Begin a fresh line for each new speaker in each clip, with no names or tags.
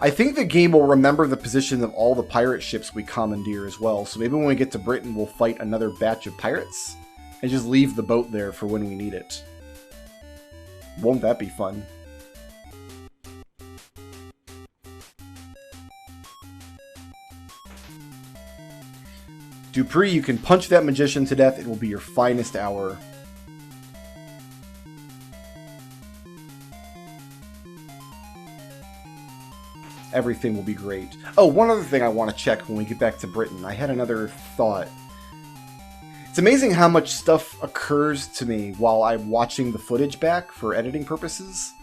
I think the game will remember the position of all the pirate ships we commandeer as well, so maybe when we get to Britain we'll fight another batch of pirates and just leave the boat there for when we need it. Won't that be fun? Dupre, you can punch that magician to death. It will be your finest hour. Everything will be great. Oh, one other thing I want to check when we get back to Britain. I had another thought. It's amazing how much stuff occurs to me while I'm watching the footage back for editing purposes.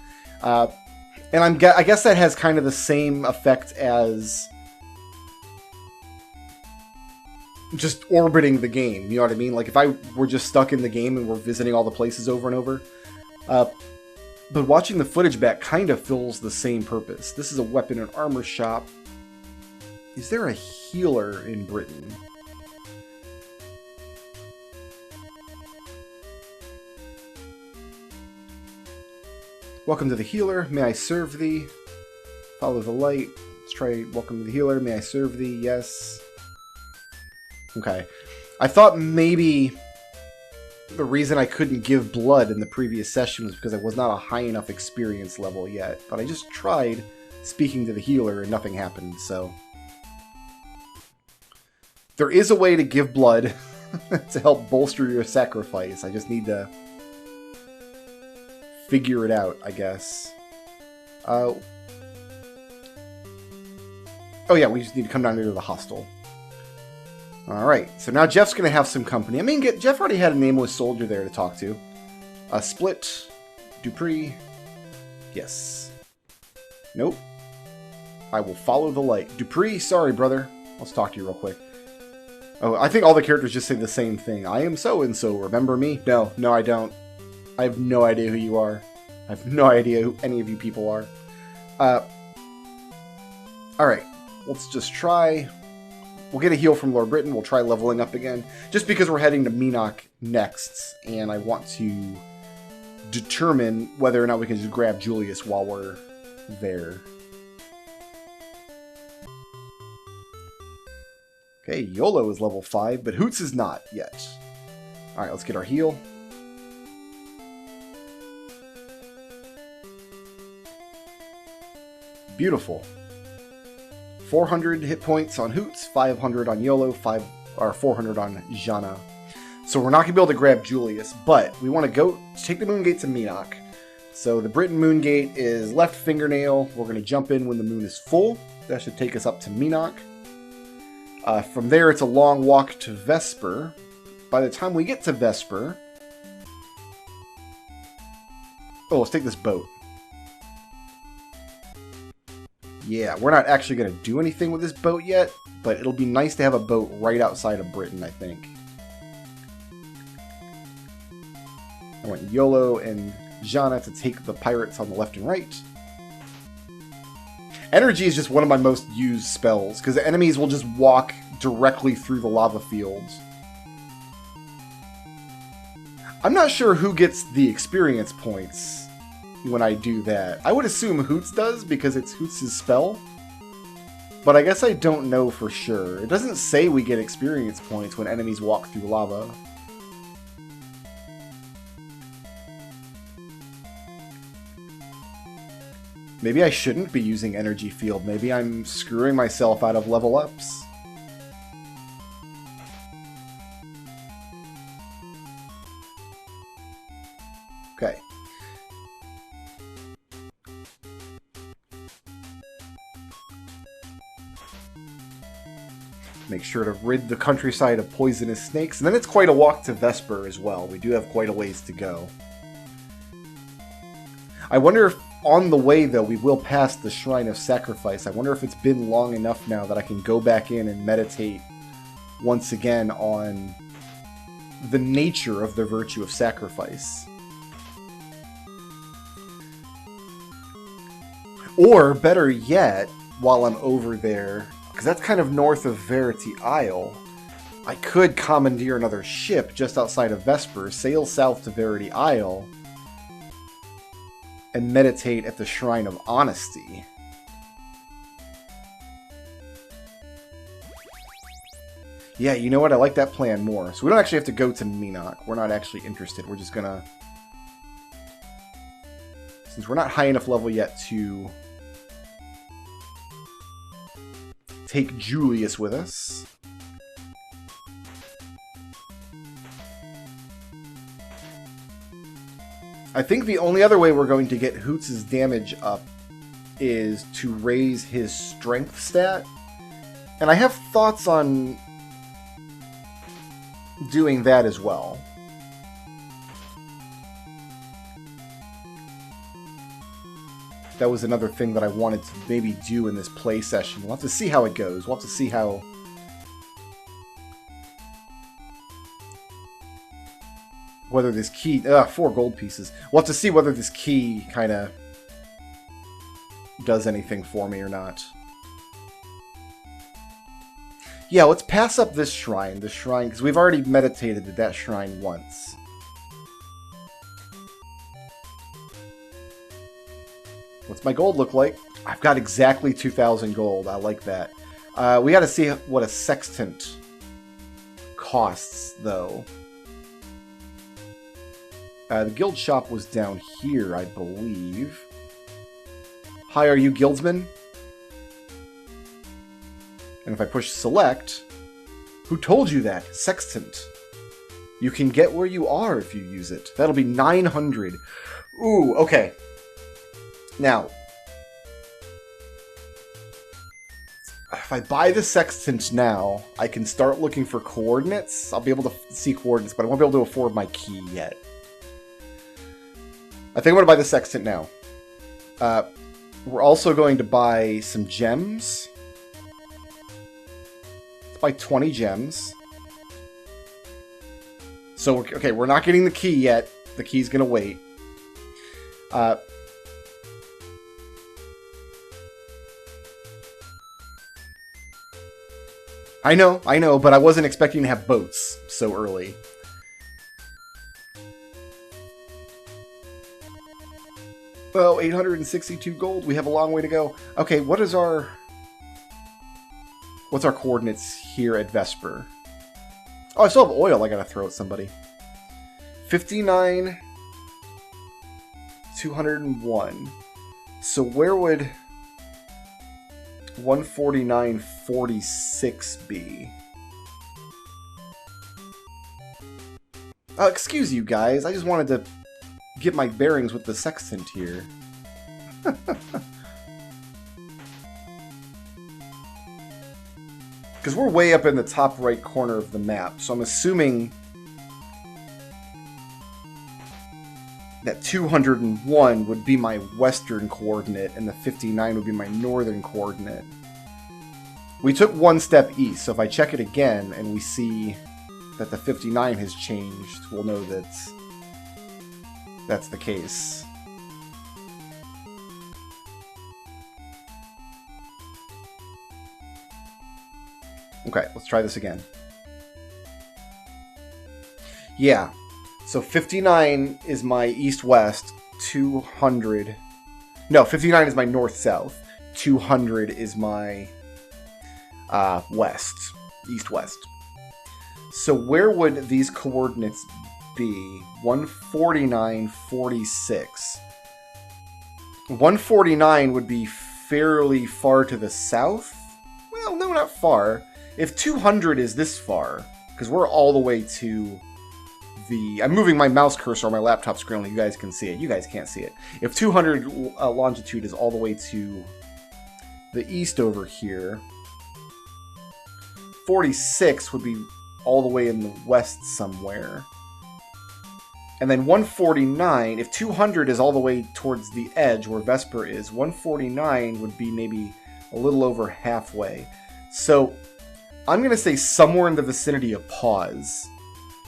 And I guess that has kind of the same effect as just orbiting the game, you know what I mean? Like, if I were just stuck in the game and we're visiting all the places over and over. But watching the footage back kind of fills the same purpose. This is a weapon and armor shop. Is there a healer in Britain? Welcome to the healer. May I serve thee? Follow the light. Let's try welcome to the healer. May I serve thee? Yes. Okay. I thought maybe the reason I couldn't give blood in the previous session was because I was not a high enough experience level yet. But I just tried speaking to the healer and nothing happened, so. There is a way to give blood to help bolster your sacrifice. I just need to figure it out, I guess. Oh yeah, we just need to come down here to the hostel. Alright, so now Jeff's going to have some company. I mean, Jeff already had a nameless soldier there to talk to. Split. Dupre. Yes. Nope. I will follow the light. Dupre, sorry, brother. Let's talk to you real quick. Oh, I think all the characters just say the same thing. I am so-and-so, remember me? No, I don't. I have no idea who you are. I have no idea who any of you people are. Alright, let's just try. We'll get a heal from Lord Britain. We'll try leveling up again. Just because we're heading to Minok next, and I want to determine whether or not we can just grab Julius while we're there. Okay, YOLO is level 5, but Hoots is not yet. Alright, let's get our heal. Beautiful. 400 hit points on Hoots, 500 on YOLO, 400 on Jana. So we're not going to be able to grab Julius, but we want to go take the moon gate to Minok. So the Britain moon gate is left fingernail. We're going to jump in when the moon is full. That should take us up to Minok. From there, it's a long walk to Vesper. By the time we get to Vesper... Oh, let's take this boat. Yeah, we're not actually going to do anything with this boat yet, but it'll be nice to have a boat right outside of Britain, I think. I want YOLO and Jana to take the pirates on the left and right. Energy is just one of my most used spells, because the enemies will just walk directly through the lava fields. I'm not sure who gets the experience points when I do that. I would assume Hoots does, because it's Hoots' spell. But I guess I don't know for sure. It doesn't say we get experience points when enemies walk through lava. Maybe I shouldn't be using Energy Field. Maybe I'm screwing myself out of level ups. Okay. Make sure to rid the countryside of poisonous snakes. And then it's quite a walk to Vesper as well. We do have quite a ways to go. I wonder if on the way, though, we will pass the Shrine of Sacrifice. I wonder if it's been long enough now that I can go back in and meditate once again on the nature of the virtue of sacrifice. Or, better yet, while I'm over there, because that's kind of north of Verity Isle, I could commandeer another ship just outside of Vesper, sail south to Verity Isle, and meditate at the Shrine of Honesty. Yeah, you know what? I like that plan more. So we don't actually have to go to Minok. We're not actually interested. We're just gonna... Since we're not high enough level yet to take Julius with us. I think the only other way we're going to get Hoots' damage up is to raise his strength stat. And I have thoughts on doing that as well. That was another thing that I wanted to maybe do in this play session. We'll have to see how it goes. We'll have to see how... Whether this key... 4 gold pieces. We'll have to see whether this key kind of does anything for me or not. Yeah, let's pass up this shrine. This shrine, because we've already meditated at that shrine once. What's my gold look like? I've got exactly 2,000 gold. I like that. We got to see what a sextant costs, though. The guild shop was down here, I believe. Hi, are you guildsman? And if I push select... Who told you that? Sextant. You can get where you are if you use it. That'll be 900. Ooh, okay. Now, if I buy the sextant now, I can start looking for coordinates. I'll be able to see coordinates, but I won't be able to afford my key yet. I think I'm going to buy the sextant now. We're also going to buy some gems. Let's buy 20 gems. So, okay, we're not getting the key yet. The key's going to wait. I know, but I wasn't expecting to have boats so early. Well, 862 gold. We have a long way to go. Okay, what's our coordinates here at Vesper? Oh, I still have oil I gotta throw at somebody. 59, 201. So where would 149.46 be? Excuse you guys, I just wanted to get my bearings with the sextant here. Because we're way up in the top right corner of the map, so I'm assuming that 201 would be my western coordinate and the 59 would be my northern coordinate. We took one step east, so if I check it again and we see that the 59 has changed, we'll know that that's the case. Okay, let's try this again. Yeah, so 59 is my east-west, 200... No, 59 is my north-south, 200 is my west, east-west. So where would these coordinates be? 149.46. 149 would be fairly far to the south? Well, no, not far. If 200 is this far, because we're all the way to the... I'm moving my mouse cursor on my laptop screen, you guys can see it. You guys can't see it. If 200 longitude is all the way to the east over here, 46 would be all the way in the west somewhere. And then 149, if 200 is all the way towards the edge where Vesper is, 149 would be maybe a little over halfway. So I'm going to say somewhere in the vicinity of pause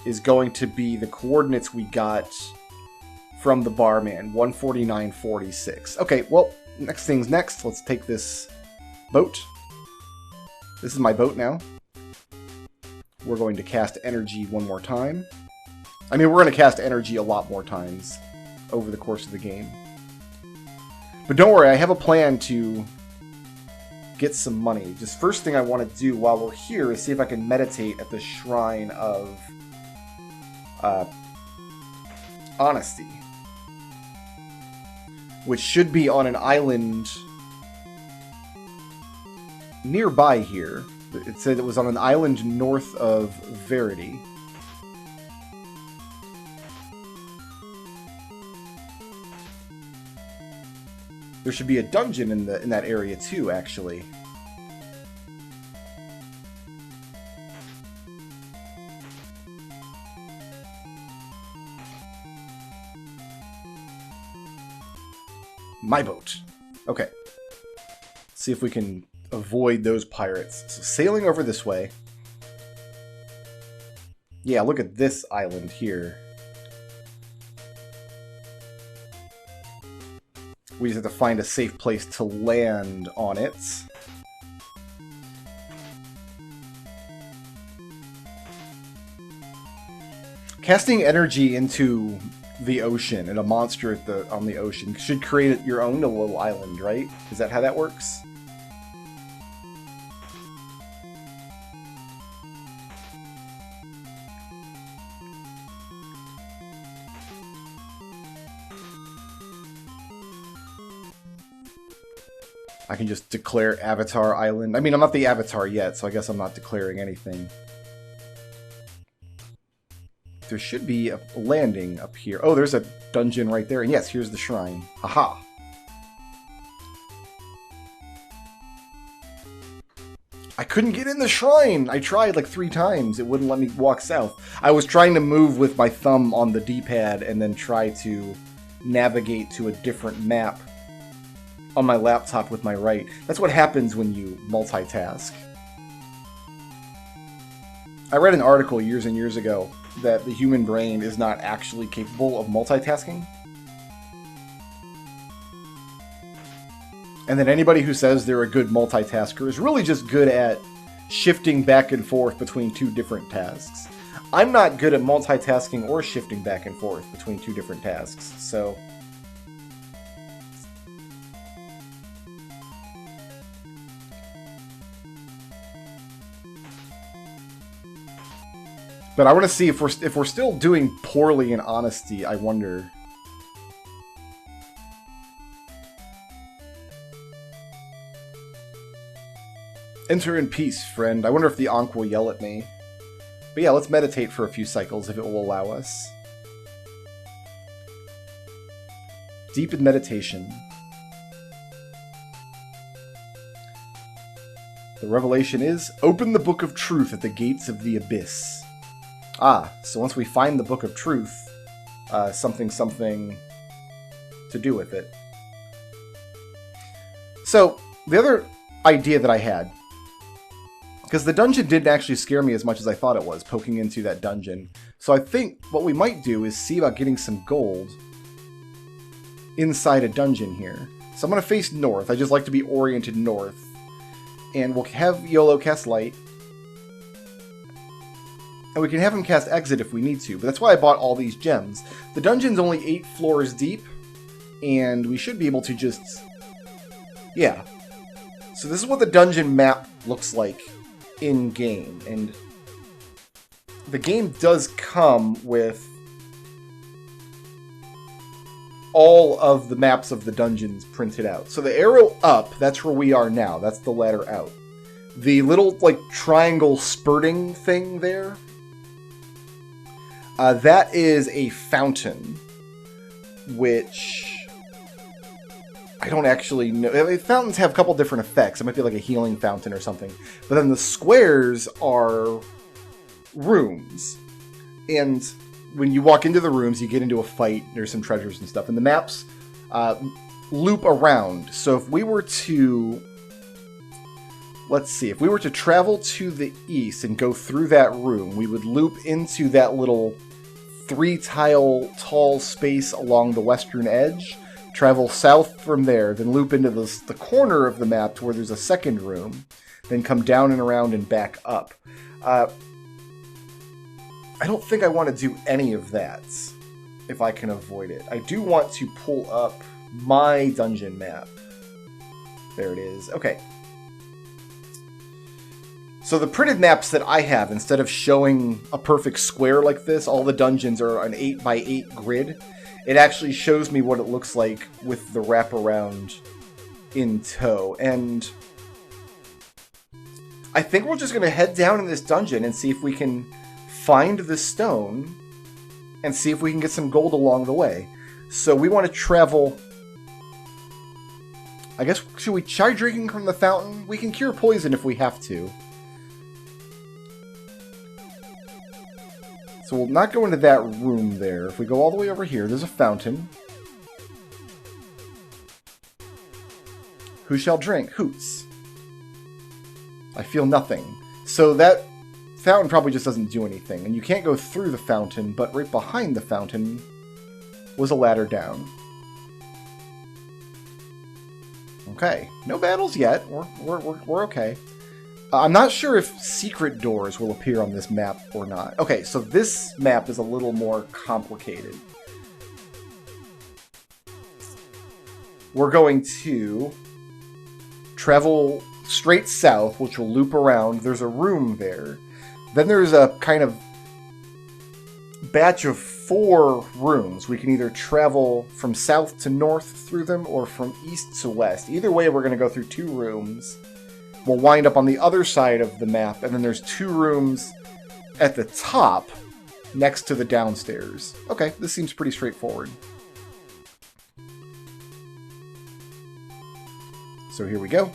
is going to be the coordinates we got from the barman, 149.46. Okay, well, next thing's next. Let's take this boat. This is my boat now. We're going to cast energy one more time. I mean, we're going to cast energy a lot more times over the course of the game. But don't worry, I have a plan to get some money. Just first thing I want to do while we're here is see if I can meditate at the Shrine of Honesty, which should be on an island nearby here. It said it was on an island north of Verity. There should be a dungeon in that area too, actually. My boat. Okay. Let's see if we can avoid those pirates. So sailing over this way. Yeah, look at this island here. We just have to find a safe place to land on it. Casting energy into the ocean and a monster on the ocean should create your own little island, right? Is that how that works? I can just declare Avatar Island. I mean, I'm not the Avatar yet, so I guess I'm not declaring anything. There should be a landing up here. Oh, there's a dungeon right there. And yes, here's the shrine. Haha. I couldn't get in the shrine! I tried like 3 times. It wouldn't let me walk south. I was trying to move with my thumb on the D-pad and then try to navigate to a different map on my laptop with my right. That's what happens when you multitask. I read an article years and years ago that the human brain is not actually capable of multitasking. And that anybody who says they're a good multitasker is really just good at shifting back and forth between 2 different tasks. I'm not good at multitasking or shifting back and forth between 2 different tasks, so... But I want to see if we're still doing poorly in Honesty, I wonder. Enter in peace, friend. I wonder if the Ankh will yell at me. But yeah, let's meditate for a few cycles if it will allow us. Deep in meditation. The revelation is, open the Book of Truth at the gates of the abyss. Ah, so once we find the Book of Truth, something to do with it. So, the other idea that I had, because the dungeon didn't actually scare me as much as I thought it was, poking into that dungeon. So I think what we might do is see about getting some gold inside a dungeon here. So I'm going to face north. I just like to be oriented north. And we'll have YOLO cast Light. And we can have him cast Exit if we need to, but that's why I bought all these gems. The dungeon's only 8 floors deep, and we should be able to just... Yeah. So this is what the dungeon map looks like in-game, and the game does come with all of the maps of the dungeons printed out. So the arrow up, that's where we are now. That's the ladder out. The little, like, triangle spurting thing there... that is a fountain, which I don't actually know. Fountains have a couple different effects. It might be like a healing fountain or something. But then the squares are rooms. And when you walk into the rooms, you get into a fight. There's some treasures and stuff. And the maps loop around. So if we were to... Let's see, if we were to travel to the east and go through that room, we would loop into that little 3-tile tall space along the western edge, travel south from there, then loop into the corner of the map to where there's a second room, then come down and around and back up. I don't think I want to do any of that, if I can avoid it. I do want to pull up my dungeon map. There it is. Okay. So the printed maps that I have, instead of showing a perfect square like this, all the dungeons are an 8x8 grid. It actually shows me what it looks like with the wraparound in tow. And I think we're just going to head down in this dungeon and see if we can find the stone and see if we can get some gold along the way. So we want to travel... I guess, should we try drinking from the fountain? We can cure poison if we have to. So we'll not go into that room there. If we go all the way over here, there's a fountain. Who shall drink? Hoots. I feel nothing. So that fountain probably just doesn't do anything. And you can't go through the fountain, but right behind the fountain was a ladder down. Okay, no battles yet. We're okay. I'm not sure if secret doors will appear on this map or not. Okay, so this map is a little more complicated. We're going to travel straight south, which will loop around. There's a room there. Then there's a kind of batch of 4 rooms. We can either travel from south to north through them or from east to west. Either way, we're going to go through 2 rooms. We'll wind up on the other side of the map, and then there's 2 rooms at the top next to the downstairs. Okay, this seems pretty straightforward. So here we go.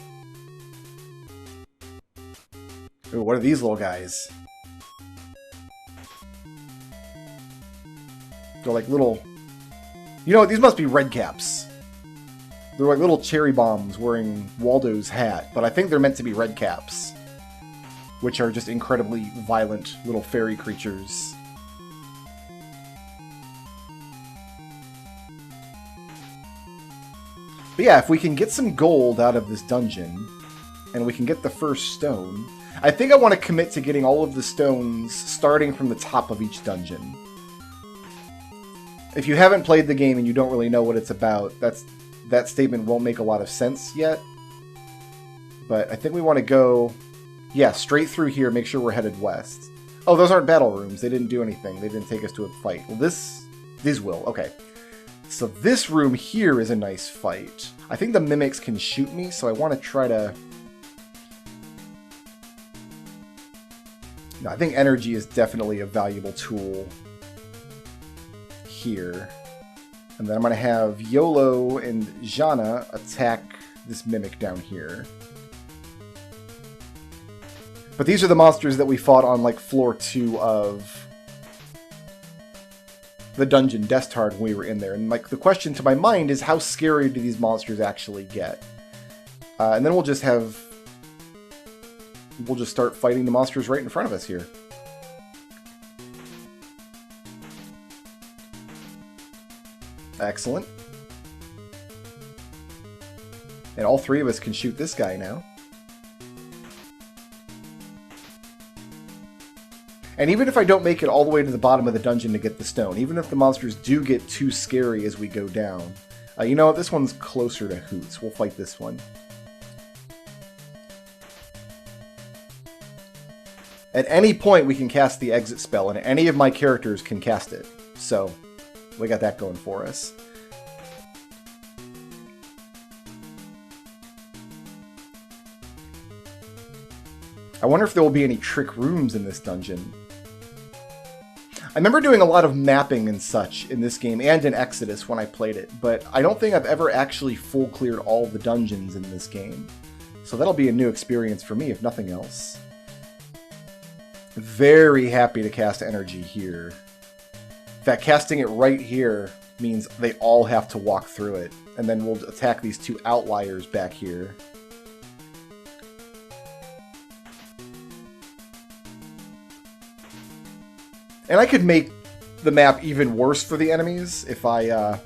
Ooh, what are these little guys? They're like little... You know, these must be red caps. They're like little cherry bombs wearing Waldo's hat, but I think they're meant to be red caps, which are just incredibly violent little fairy creatures. But yeah, if we can get some gold out of this dungeon, and we can get the first stone, I think I want to commit to getting all of the stones starting from the top of each dungeon. If you haven't played the game and you don't really know what it's about, that statement won't make a lot of sense yet. But I think we want to go, yeah, straight through here, make sure we're headed west. Oh, those aren't battle rooms. They didn't do anything. They didn't take us to a fight. Well, these will. Okay. So this room here is a nice fight. I think the mimics can shoot me, so I want to try to... No, I think energy is definitely a valuable tool here. And then I'm going to have YOLO and Jana attack this mimic down here. But these are the monsters that we fought on, like, floor 2 of the Dungeon Deceit when we were in there. And, like, the question to my mind is, how scary do these monsters actually get? And then we'll just start fighting the monsters right in front of us here. Excellent. And all 3 of us can shoot this guy now. And even if I don't make it all the way to the bottom of the dungeon to get the stone, even if the monsters do get too scary as we go down, you know what? This one's closer to Hoots. We'll fight this one. At any point, we can cast the exit spell, and any of my characters can cast it. So, we got that going for us. I wonder if there will be any trick rooms in this dungeon. I remember doing a lot of mapping and such in this game and in Exodus when I played it, but I don't think I've ever actually full cleared all the dungeons in this game. So that'll be a new experience for me, if nothing else. Very happy to cast energy here. In fact, casting it right here means they all have to walk through it, and then we'll attack these 2 outliers back here. And I could make the map even worse for the enemies if I,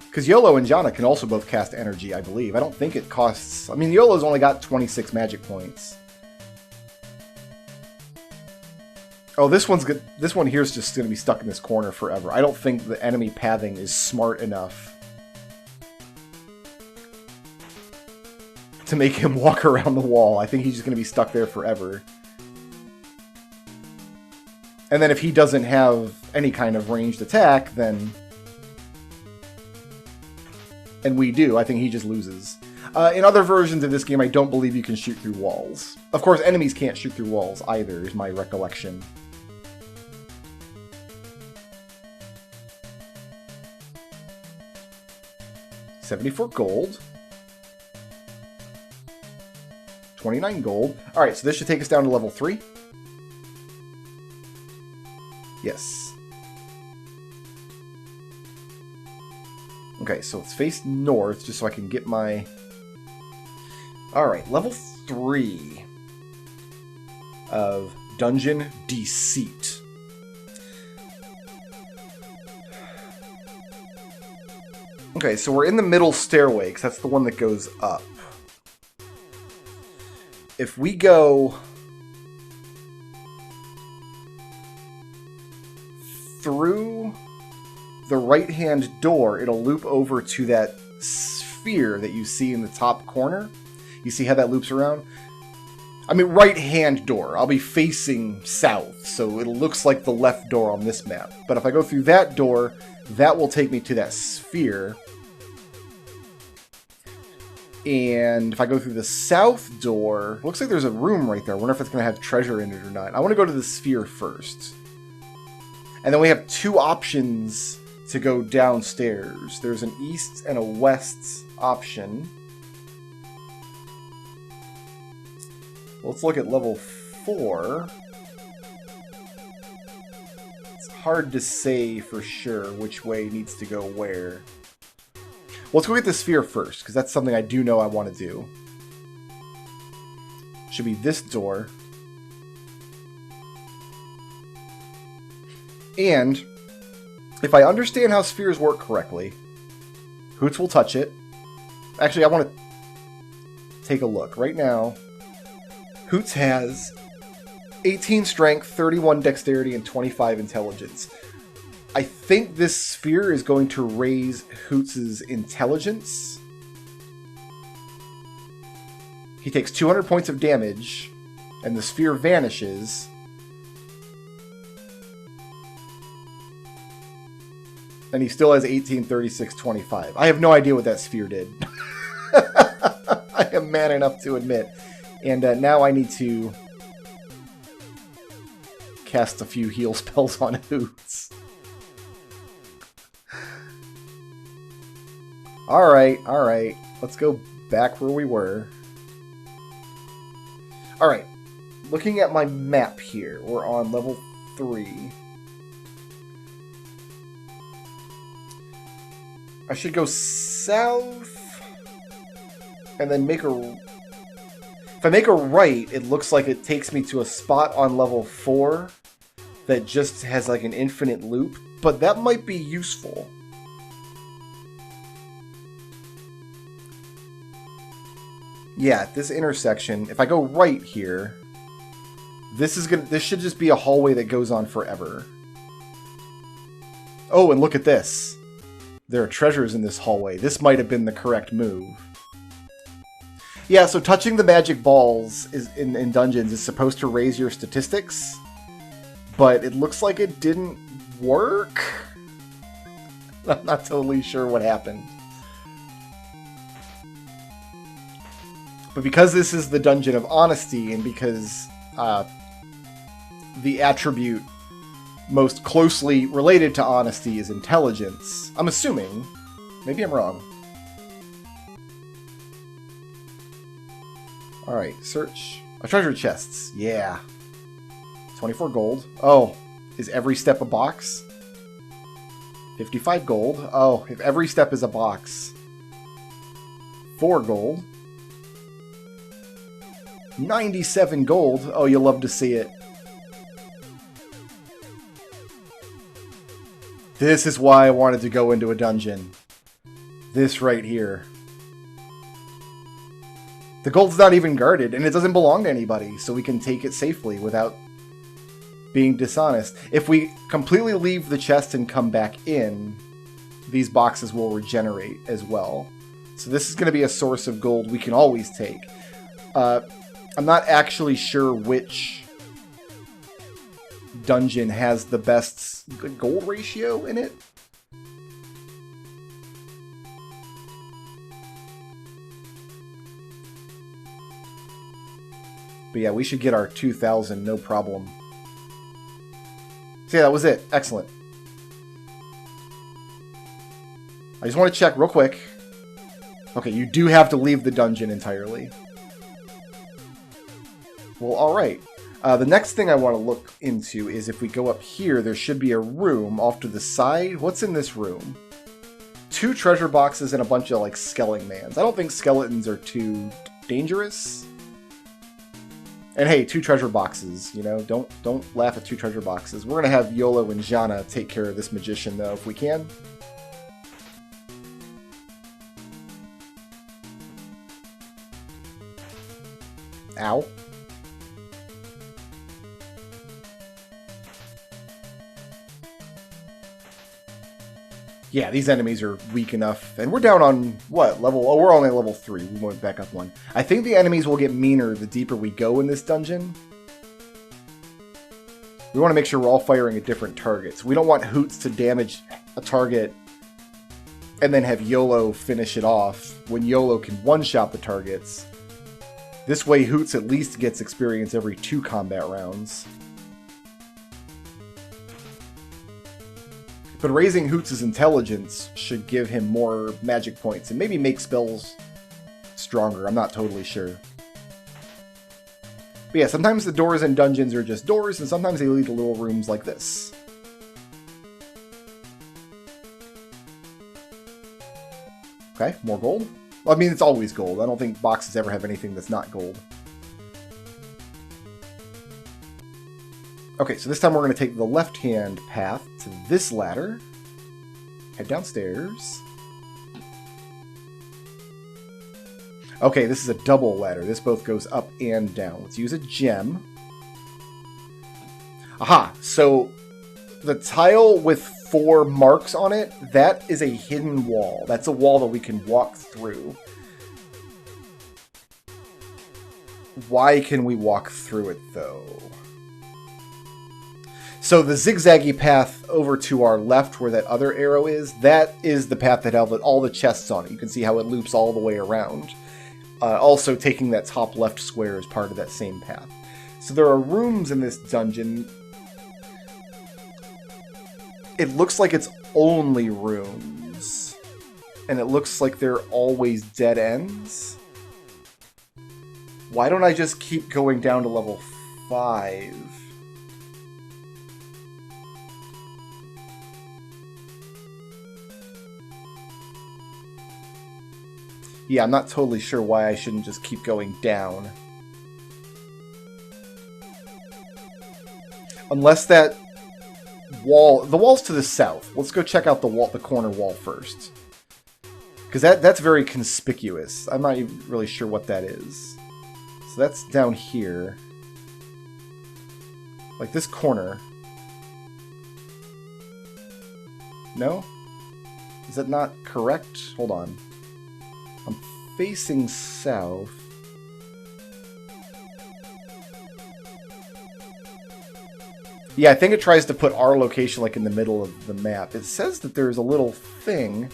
because YOLO and Jana can also both cast energy, I believe. I don't think it costs... I mean, YOLO's only got 26 magic points. Oh, this one's good. This one here is just going to be stuck in this corner forever. I don't think the enemy pathing is smart enough to make him walk around the wall. I think he's just going to be stuck there forever. And then if he doesn't have any kind of ranged attack, then... And we do. I think he just loses. In other versions of this game, I don't believe you can shoot through walls. Of course, enemies can't shoot through walls either, is my recollection. $74 gold. 29 gold. Alright, so this should take us down to level 3. Yes. Okay, so let's face north, just so I can get my... Alright, level 3 of Dungeon Deceit. Okay, so we're in the middle stairway, because that's the one that goes up. If we go through the right-hand door, it'll loop over to that sphere that you see in the top corner. You see how that loops around? I mean, right-hand door. I'll be facing south, so it looks like the left door on this map. But if I go through that door, that will take me to that sphere. And if I go through the south door, looks like there's a room right there. I wonder if it's going to have treasure in it or not. I want to go to the sphere first. And then we have two options to go downstairs. There's an east and a west option. Let's look at level 4. It's hard to say for sure which way needs to go where. Let's go get the sphere first, because that's something I do know I want to do. Should be this door. And if I understand how spheres work correctly, Hoots will touch it. Actually, I want to take a look. Right now, Hoots has 18 strength, 31 dexterity, and 25 intelligence. I think this sphere is going to raise Hoots' intelligence. He takes 200 points of damage, and the sphere vanishes. And he still has 18, 36, 25. I have no idea what that sphere did. I am man enough to admit. And now I need to cast a few heal spells on Hoots. Alright, alright. Let's go back where we were. Alright. Looking at my map here, we're on level 3. I should go south and then make a... If I make a right, it looks like it takes me to a spot on level 4 that just has like an infinite loop, but that might be useful. Yeah, at this intersection, if I go right here, this should just be a hallway that goes on forever. Oh, and look at this. There are treasures in this hallway. This might have been the correct move. Yeah, so touching the magic balls in dungeons is supposed to raise your statistics, but it looks like it didn't work. I'm not totally sure what happened. But because this is the Dungeon of Honesty, and because the attribute most closely related to honesty is intelligence, I'm assuming, maybe I'm wrong. Alright, search. Treasure chests, yeah. 24 gold. Oh, is every step a box? 55 gold. Oh, if every step is a box. 4 gold. 97 gold. Oh, you'll love to see it. This is why I wanted to go into a dungeon. This right here. The gold's not even guarded, and it doesn't belong to anybody, so we can take it safely without being dishonest. If we completely leave the chest and come back in, these boxes will regenerate as well. So this is going to be a source of gold we can always take. I'm not actually sure which dungeon has the best gold ratio in it. But yeah, we should get our 2,000, no problem. So yeah, that was it. Excellent. I just want to check real quick. Okay, you do have to leave the dungeon entirely. Well, alright. The next thing I want to look into is if we go up here, there should be a room off to the side. What's in this room? 2 treasure boxes and a bunch of, like, skeletons. I don't think skeletons are too dangerous. And hey, 2 treasure boxes, you know, don't laugh at 2 treasure boxes. We're going to have Yolo and Jana take care of this magician, though, if we can. Ow. Yeah, these enemies are weak enough. And we're down on, what, level... Oh, we're only at level 3. We went back up 1. I think the enemies will get meaner the deeper we go in this dungeon. We want to make sure we're all firing at different targets. We don't want Hoots to damage a target and then have Yolo finish it off when Yolo can one-shot the targets. This way, Hoots at least gets experience every 2 combat rounds. But raising Hoots' intelligence should give him more magic points and maybe make spells stronger. I'm not totally sure. But yeah, sometimes the doors in dungeons are just doors, and sometimes they lead to little rooms like this. Okay, more gold. Well, I mean, it's always gold. I don't think boxes ever have anything that's not gold. Okay, so this time we're going to take the left-hand path to this ladder. Head downstairs. Okay, this is a double ladder. This both goes up and down. Let's use a gem. Aha! So the tile with 4 marks on it, that is a hidden wall. That's a wall that we can walk through. Why can we walk through it, though? So the zigzaggy path over to our left where that other arrow is, that is the path that had all the chests on it. You can see how it loops all the way around. Also taking that top left square as part of that same path. So there are rooms in this dungeon. It looks like it's only rooms. And it looks like they're always dead ends. Why don't I just keep going down to level 5? Yeah, I'm not totally sure why I shouldn't just keep going down. Unless that wall... The wall's to the south. Let's go check out the wall, the corner wall first. Because that's very conspicuous. I'm not even really sure what that is. So that's down here. Like this corner. No? Is that not correct? Hold on. I'm facing south. Yeah, I think it tries to put our location like in the middle of the map. It says that there's a little thing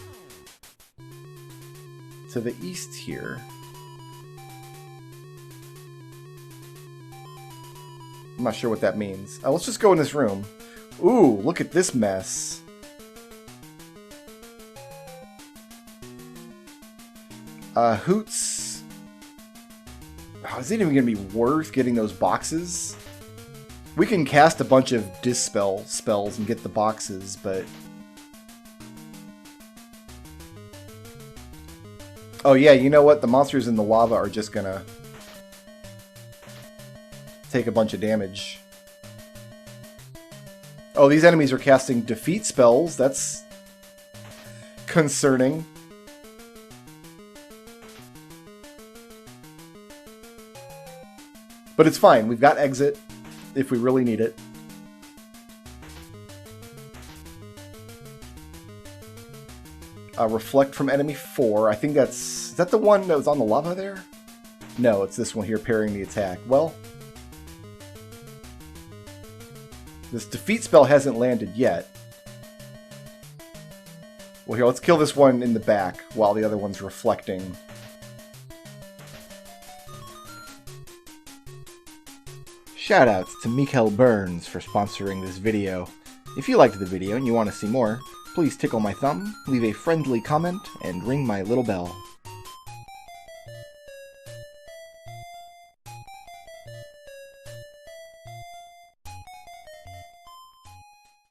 to the east here. I'm not sure what that means. Let's just go in this room. Ooh, look at this mess. Hoots. Oh, is it even going to be worth getting those boxes? We can cast a bunch of dispel spells and get the boxes, but... Oh yeah, you know what? The monsters in the lava are just going to take a bunch of damage. Oh, these enemies are casting defeat spells. That's concerning. But it's fine. We've got exit if we really need it. reflect from enemy 4. I think that's... Is that the one that was on the lava there? No, it's this one here, parrying the attack. Well, this defeat spell hasn't landed yet. Well, here, let's kill this one in the back while the other one's reflecting. Shoutouts to Mikael Burns for sponsoring this video. If you liked the video and you want to see more, please tickle my thumb, leave a friendly comment, and ring my little bell.